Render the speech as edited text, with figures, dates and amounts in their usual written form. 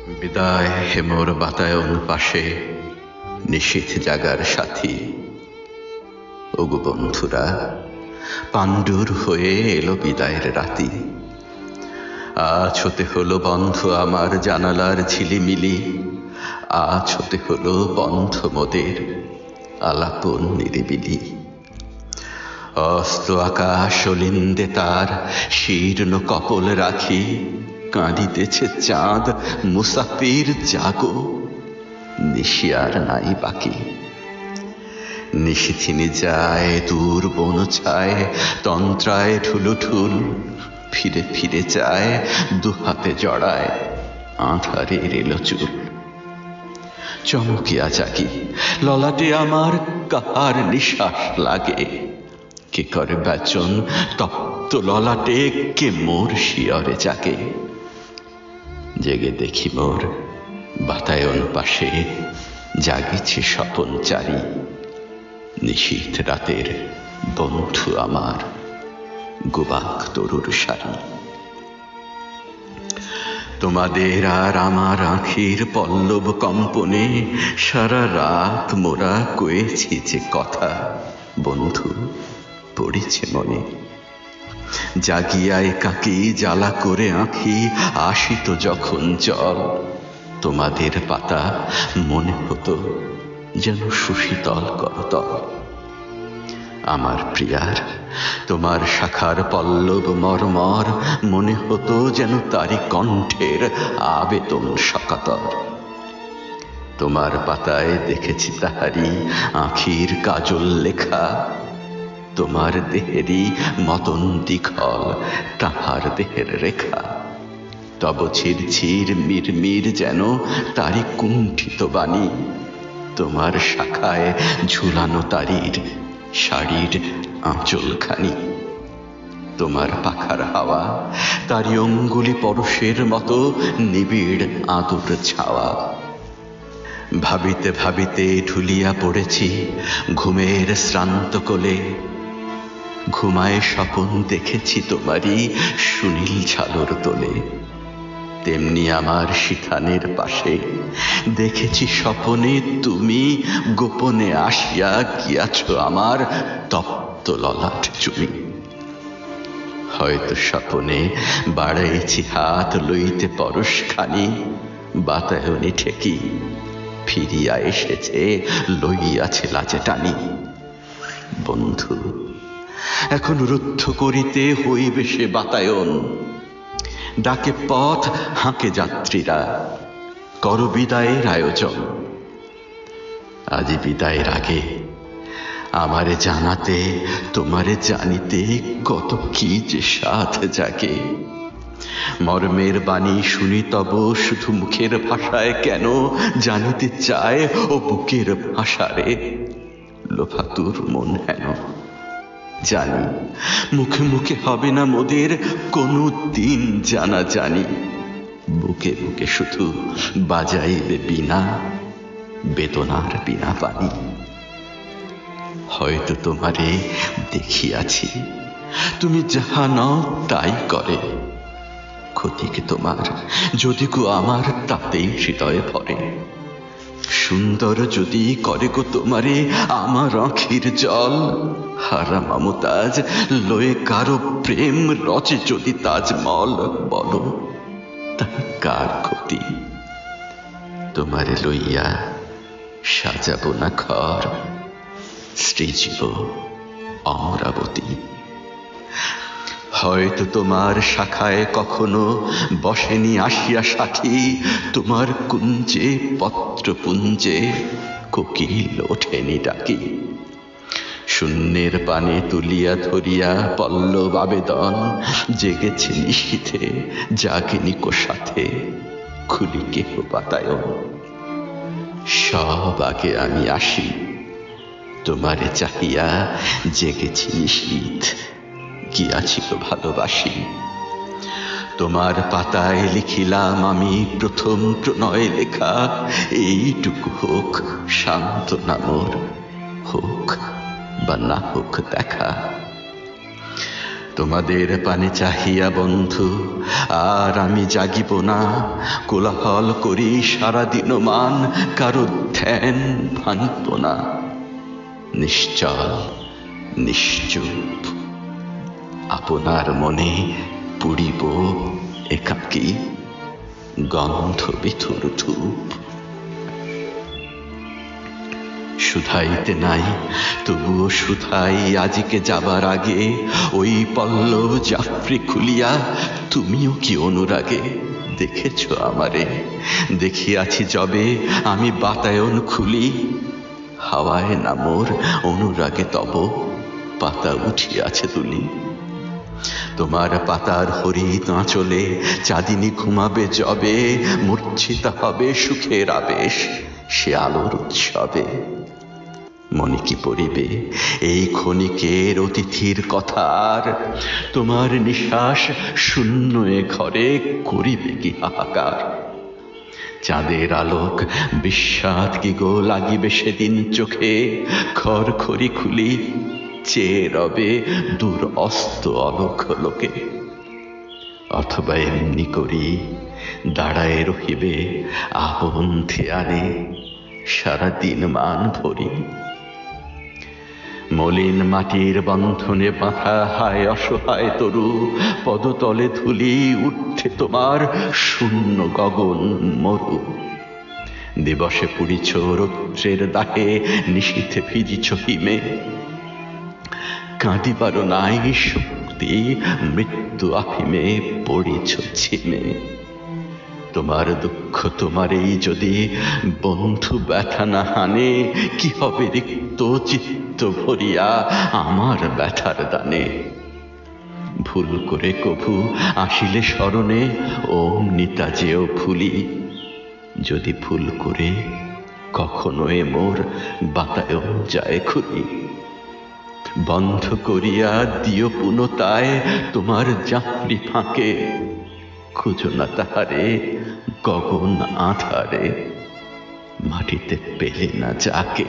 বিদায় হে মোর বাতায়ন পাশে নিশীথ জাগার সাথী। ওগো বন্ধুরা, পাণ্ডুর হয়ে এলো বিদায়ের রাতি। আজ হতে হলো বন্ধ আমার জানালার ঝিলিমিলি, আজ হতে হলো বন্ধ মোদের আলাপন নিরিবিলি। অস্ত আকাশ অলিন্দে তার শীর্ণ কপল রাখি, কাঁদিতেছে চাঁদ মুসাফির জাগো, নিশি আর নাই বাকি। নিশিথিনি যায় দূর বন ছায়, তন্ত্রায় ঠুলুঠুল, ফিরে ফিরে যায় দুহাতে জড়ায় আঁধারের এলো চুল। চমকিয়া জাগি, ললাটে আমার কাহার নিঃশ্বাস লাগে, কে করে বেচন তপ্ত ললাটে, কে মোর শিয়রে জাগে। জেগে দেখি মোর বাতায়ন পাশে জাগিছে স্বপন চারি, নিশীথ রাতের বন্ধু আমার গোবাক তরুর সারি। তোমাদের আর আমার আঁখির পল্লব কম্পনে সারা রাত মোরা কয়েছি যে কথা, বন্ধু পড়েছে মনে। জাগিয়ায় কাকি জ্বালা করে আঁখি আসিত যখন জল, তোমাদের পাতা মনে হতো যেন সুশীতল করতল। আমার প্রিয়ার তোমার শাখার পল্লব মর্মর মনে হতো যেন তারি কণ্ঠের আবেদন সকাতর। তোমার পাতায় দেখেছি তাহারি আঁখির কাজল লেখা, তোমার দেহেরই মতন দ্বিখল তাহার দেহের রেখা। তব ঝিরঝির মিরমির যেন তারি কুণ্ঠিত বাণী, তোমার শাখায় ঝুলানো তারির শাড়ির আঁচলখানি। তোমার পাখার হাওয়া তারি অঙ্গুলি পরশের মতো নিবিড় আদর ছাওয়া। ভাবিতে ভাবিতে ঢুলিয়া পড়েছি ঘুমের শ্রান্ত কোলে, ঘুমায় স্বপন দেখেছি তোমারই সুনীল ঝালর তোলে। তেমনি আমার শিখানের পাশে দেখেছি স্বপনে তুমি গোপনে আসিয়া গিয়াছ আমার তপ্ত ললাট চুমি। হয়তো স্বপনে বাড়াইছি হাত লইতে পরশখানি, বাতায়নে ঠেকি ফিরিয়া এসেছে লইয়াছে লাজে টানি। বন্ধু এখন রুদ্ধ করিতে হইবে সে বাতায়ন, ডাকে পথ হাঁকে যাত্রীরা, কর বিদায়ের আয়োজন। আজি বিদায়ের আগে আমারে জানাতে তোমারে জানিতে কত কি যে সাথ জাগে। মর্মের বাণী শুনি তব শুধু মুখের ভাষায় কেন, জানিতে চায় ও বুকের ভাষারে লোভাতুর মন হেন। জানি মুখে মুখে হবে না মোদের কোনো দিন জানা জানি, বুকে বুকে শুধু বাজাইবে বিনা বেদনার বিনা পানি। হয়তো তোমারে দেখিয়াছি, তুমি যাহা নাও তাই করে, ক্ষতিকে তোমার যদি গো আমার তাতেই হৃদয়ে ভরে। সুন্দর যদি করে গো তোমারে আমার আঁখির জল, হারা মমতাজ লয়ে কারো প্রেম রচে যদি তাজমল, বলো তাই কার ক্ষতি। তোমারে লইয়া সাজাবো না ঘর সৃজিব অমরাবতী। হয়তো তোমার শাখায় কখনো বসেনি আসিয়া সাথী, তোমার কুঞ্জে পত্রপুঞ্জে কোকিল ওঠেনি ডাকি। শূন্যের পানে তুলিয়া ধরিয়া পল্লব আবেদন, জেগেছে নিশীথে জাগেনি কো সাথে খুলি কেহ বাতায়ন। সব আগে আমি আসি, তোমারে চাহিয়া জেগেছি নিশীথ, গিয়াছি তো ভালোবাসি। তোমার পাতায় লিখিলাম আমি প্রথম প্রণয় লেখা, এইটুকু হোক সান্ত্বনা মোর, হোক বা না হোক দেখা। তোমাদের পানে চাহিয়া বন্ধু আর আমি জাগিব না, কোলাহল করি সারাদিন মান, কারো ধ্যান ভাঙিব না। নিশ্চল নিশ্চুপ আপনার মনে পুড়িব একাকী গন্ধ বিথুর ধূপ। শুধাইতে নাই তবুও শুধাই আজিকে যাবার আগে, ওই পল্লব জাফরি খুলিয়া তুমিও কি অনুরাগে দেখেছ আমারে? দেখিয়াছি যবে আমি বাতায়ন খুলি, হাওয়ায় না মোর অনুরাগে তব পাতা উঠিয়াছে তুলি। তোমার পাতার হরিত আঁচলে চাঁদিনী ঘুমাবে যবে, মূর্ছিতা হবে সুখের আবেশ সে আলোর উৎসবে। মনে কি পড়িবে এই ক্ষণিকের অতিথির কথা আর? তোমার নিঃশ্বাস শূন্য এ ঘরে করিবে কি হাহাকার? চাঁদের আলোক বিস্বাদ কি গো লাগিবে সেদিন চোখে, খড়খড়ি খুলি চেয়ে রবে দূর অস্ত অলোক লোকে। অথবা এমনি করি দাঁড়ায় রহিবে আপন ধ্যানে সারাদিন মান ভরি। মলিন মাটির বন্ধনে বাঁধা হায় অসহায় তরু, পদতলে ধুলি উঠে তোমার শূন্য গগন মরু। দিবসে পুড়িছ রৌদ্রের দাহে, নিশীথে ভিজিছ হিমে, কাঁদিবারও নাই শক্তি মৃত্যু আফিমে পড়িছ ঝিমে। তোমার দুঃখ তোমারেই যদি বন্ধু ব্যথা না হানে, কি হবে রিক্ত চিত্ত ভরিয়া আমার ব্যথার দানে? ভুল করে কভু আসিলে স্মরণে অমনিতা যেও ভুলি, যদি ভুল করে কখনো এ মোর বাতায়ন যায় খুলি। বন্ধ করিয়া দিও পুনতায় তোমার জাফরি ফাঁকে, খুঁজো না তাহারে গগন আধারে, মাটিতে পেলে না যাকে।